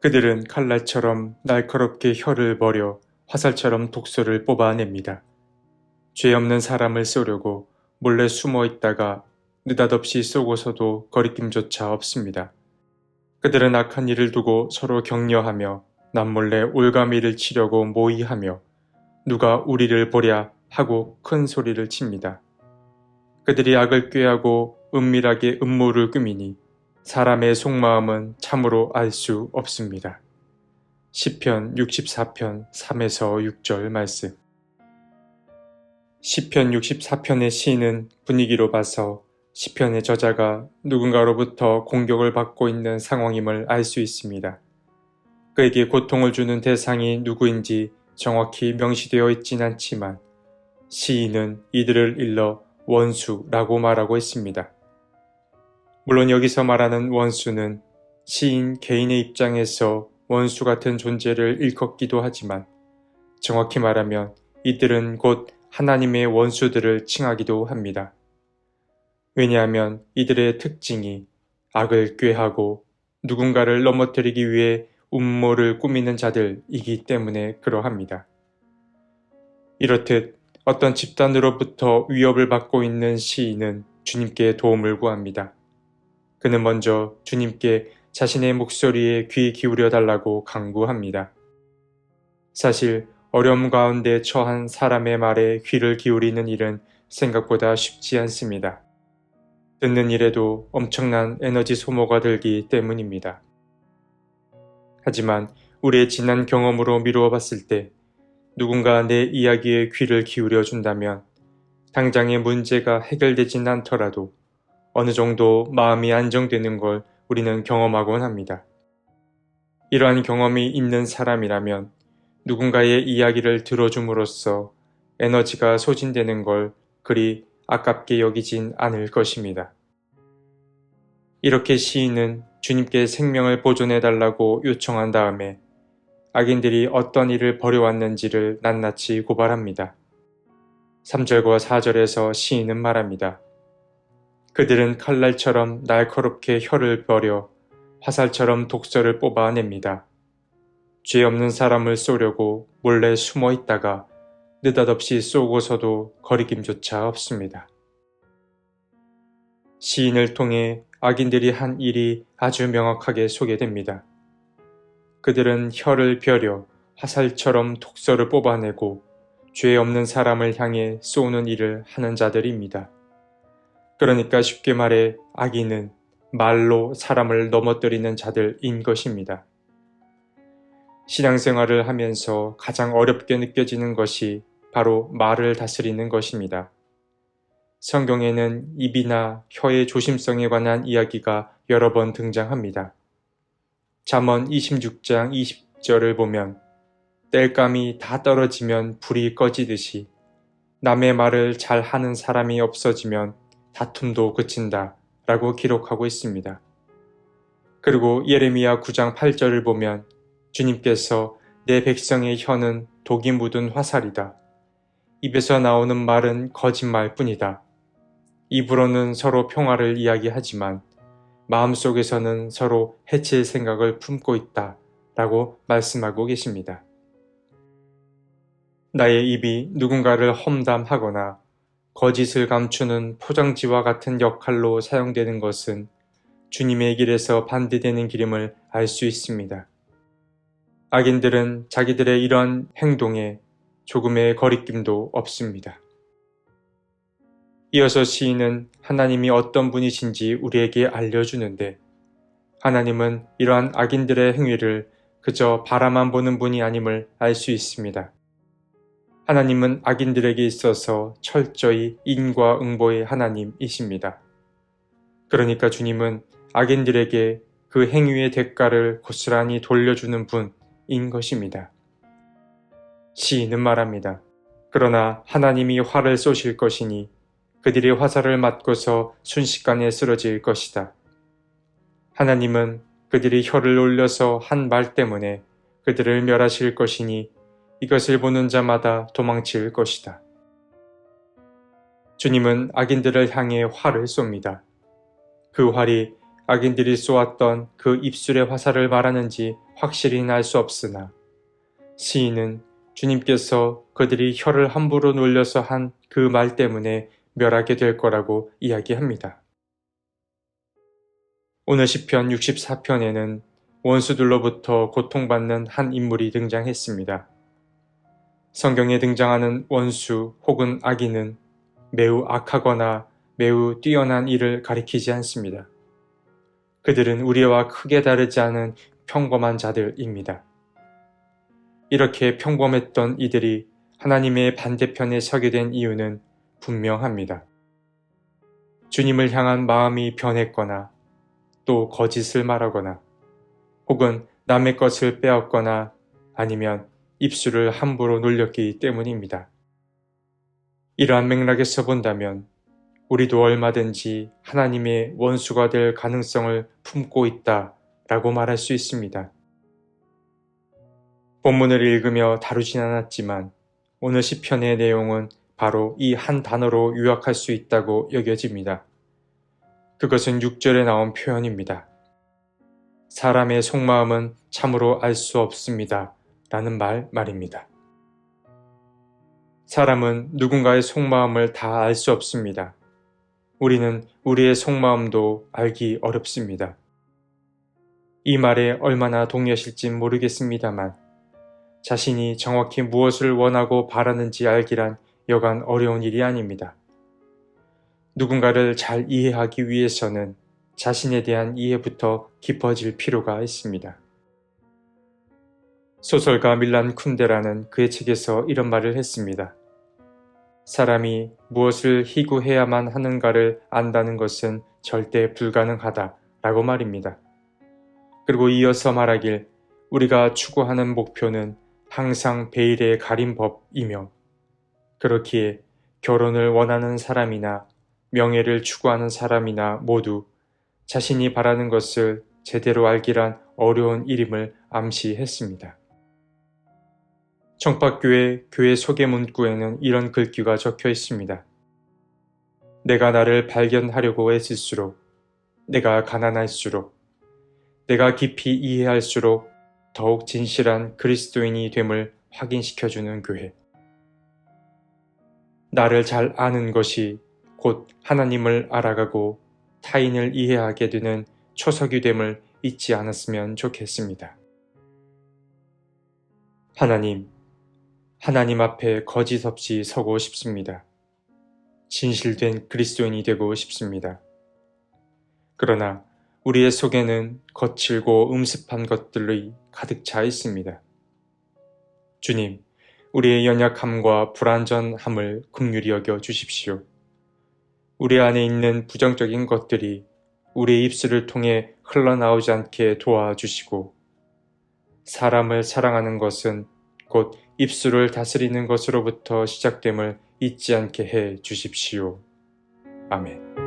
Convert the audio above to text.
그들은 칼날처럼 날카롭게 혀를 버려 화살처럼 독소를 뽑아냅니다. 죄 없는 사람을 쏘려고 몰래 숨어 있다가 느닷없이 쏘고서도 거리낌조차 없습니다. 그들은 악한 일을 두고 서로 격려하며 남몰래 올가미를 치려고 모의하며 누가 우리를 보랴 하고 큰 소리를 칩니다. 그들이 악을 꾀하고 은밀하게 음모를 꾸미니 사람의 속마음은 참으로 알 수 없습니다. 시편 64편 3에서 6절 말씀. 시편 64편의 시인은 분위기로 봐서 시편의 저자가 누군가로부터 공격을 받고 있는 상황임을 알 수 있습니다. 그에게 고통을 주는 대상이 누구인지 정확히 명시되어 있진 않지만 시인은 이들을 일러 원수라고 말하고 있습니다. 물론 여기서 말하는 원수는 시인 개인의 입장에서 원수 같은 존재를 일컫기도 하지만 정확히 말하면 이들은 곧 하나님의 원수들을 칭하기도 합니다. 왜냐하면 이들의 특징이 악을 꾀하고 누군가를 넘어뜨리기 위해 음모를 꾸미는 자들이기 때문에 그러합니다. 이렇듯 어떤 집단으로부터 위협을 받고 있는 시인은 주님께 도움을 구합니다. 그는 먼저 주님께 자신의 목소리에 귀 기울여 달라고 간구합니다. 사실 어려움 가운데 처한 사람의 말에 귀를 기울이는 일은 생각보다 쉽지 않습니다. 듣는 일에도 엄청난 에너지 소모가 들기 때문입니다. 하지만 우리의 지난 경험으로 미루어 봤을 때 누군가 내 이야기에 귀를 기울여 준다면 당장의 문제가 해결되진 않더라도 어느 정도 마음이 안정되는 걸 우리는 경험하곤 합니다. 이러한 경험이 있는 사람이라면 누군가의 이야기를 들어줌으로써 에너지가 소진되는 걸 그리 아깝게 여기진 않을 것입니다. 이렇게 시인은 주님께 생명을 보존해달라고 요청한 다음에 악인들이 어떤 일을 벌여왔는지를 낱낱이 고발합니다. 3절과 4절에서 시인은 말합니다. 그들은 칼날처럼 날카롭게 혀를 버려 화살처럼 독소를 뽑아냅니다. 죄 없는 사람을 쏘려고 몰래 숨어 있다가 느닷없이 쏘고서도 거리낌조차 없습니다. 시인을 통해 악인들이 한 일이 아주 명확하게 소개됩니다. 그들은 혀를 벼려 화살처럼 독소를 뽑아내고 죄 없는 사람을 향해 쏘는 일을 하는 자들입니다. 그러니까 쉽게 말해 악인은 말로 사람을 넘어뜨리는 자들인 것입니다. 신앙생활을 하면서 가장 어렵게 느껴지는 것이 바로 말을 다스리는 것입니다. 성경에는 입이나 혀의 조심성에 관한 이야기가 여러 번 등장합니다. 잠언 26장 20절을 보면 땔감이 다 떨어지면 불이 꺼지듯이 남의 말을 잘 하는 사람이 없어지면 다툼도 그친다 라고 기록하고 있습니다. 그리고 예레미야 9장 8절을 보면 주님께서 내 백성의 혀는 독이 묻은 화살이다. 입에서 나오는 말은 거짓말뿐이다. 입으로는 서로 평화를 이야기하지만 마음속에서는 서로 해칠 생각을 품고 있다 라고 말씀하고 계십니다. 나의 입이 누군가를 험담하거나 거짓을 감추는 포장지와 같은 역할로 사용되는 것은 주님의 길에서 반대되는 길임을 알 수 있습니다. 악인들은 자기들의 이런 행동에 조금의 거리낌도 없습니다. 이어서 시인은 하나님이 어떤 분이신지 우리에게 알려주는데 하나님은 이러한 악인들의 행위를 그저 바라만 보는 분이 아님을 알 수 있습니다. 하나님은 악인들에게 있어서 철저히 인과응보의 하나님이십니다. 그러니까 주님은 악인들에게 그 행위의 대가를 고스란히 돌려주는 분인 것입니다. 시인은 말합니다. 그러나 하나님이 화를 쏘실 것이니 그들이 화살을 맞고서 순식간에 쓰러질 것이다. 하나님은 그들이 혀를 올려서 한 말 때문에 그들을 멸하실 것이니 이것을 보는 자마다 도망칠 것이다. 주님은 악인들을 향해 활을 쏩니다. 그 활이 악인들이 쏘았던 그 입술의 화살을 말하는지 확실히 알 수 없으나 시인은 주님께서 그들이 혀를 함부로 놀려서 한 그 말 때문에 멸하게 될 거라고 이야기합니다. 오늘 시편 64편에는 원수들로부터 고통받는 한 인물이 등장했습니다. 성경에 등장하는 원수 혹은 악인은 매우 악하거나 매우 뛰어난 일을 가리키지 않습니다. 그들은 우리와 크게 다르지 않은 평범한 자들입니다. 이렇게 평범했던 이들이 하나님의 반대편에 서게 된 이유는 분명합니다. 주님을 향한 마음이 변했거나 또 거짓을 말하거나 혹은 남의 것을 빼앗거나 아니면 입술을 함부로 놀렸기 때문입니다. 이러한 맥락에서 본다면 우리도 얼마든지 하나님의 원수가 될 가능성을 품고 있다라고 말할 수 있습니다. 본문을 읽으며 다루진 않았지만 오늘 시편의 내용은 바로 이 한 단어로 요약할 수 있다고 여겨집니다. 그것은 6절에 나온 표현입니다. 사람의 속마음은 참으로 알 수 없습니다. 라는 말입니다. 사람은 누군가의 속마음을 다 알 수 없습니다. 우리는 우리의 속마음도 알기 어렵습니다. 이 말에 얼마나 동의하실진 모르겠습니다만 자신이 정확히 무엇을 원하고 바라는지 알기란 여간 어려운 일이 아닙니다. 누군가를 잘 이해하기 위해서는 자신에 대한 이해부터 깊어질 필요가 있습니다. 소설가 밀란 쿤데라는 그의 책에서 이런 말을 했습니다. 사람이 무엇을 희구해야만 하는가를 안다는 것은 절대 불가능하다라고 말입니다. 그리고 이어서 말하길 우리가 추구하는 목표는 항상 베일에 가린 법이며 그렇기에 결혼을 원하는 사람이나 명예를 추구하는 사람이나 모두 자신이 바라는 것을 제대로 알기란 어려운 일임을 암시했습니다. 청파교회 교회 소개 문구에는 이런 글귀가 적혀 있습니다. 내가 나를 발견하려고 애쓸수록, 내가 가난할수록, 내가 깊이 이해할수록 더욱 진실한 그리스도인이 됨을 확인시켜주는 교회. 나를 잘 아는 것이 곧 하나님을 알아가고 타인을 이해하게 되는 초석이 됨을 잊지 않았으면 좋겠습니다. 하나님 앞에 거짓 없이 서고 싶습니다. 진실된 그리스도인이 되고 싶습니다. 그러나 우리의 속에는 거칠고 음습한 것들이 가득 차 있습니다. 주님, 우리의 연약함과 불완전함을 긍휼히 여겨 주십시오. 우리 안에 있는 부정적인 것들이 우리의 입술을 통해 흘러나오지 않게 도와주시고 사람을 사랑하는 것은 곧 입술을 다스리는 것으로부터 시작됨을 잊지 않게 해 주십시오. 아멘.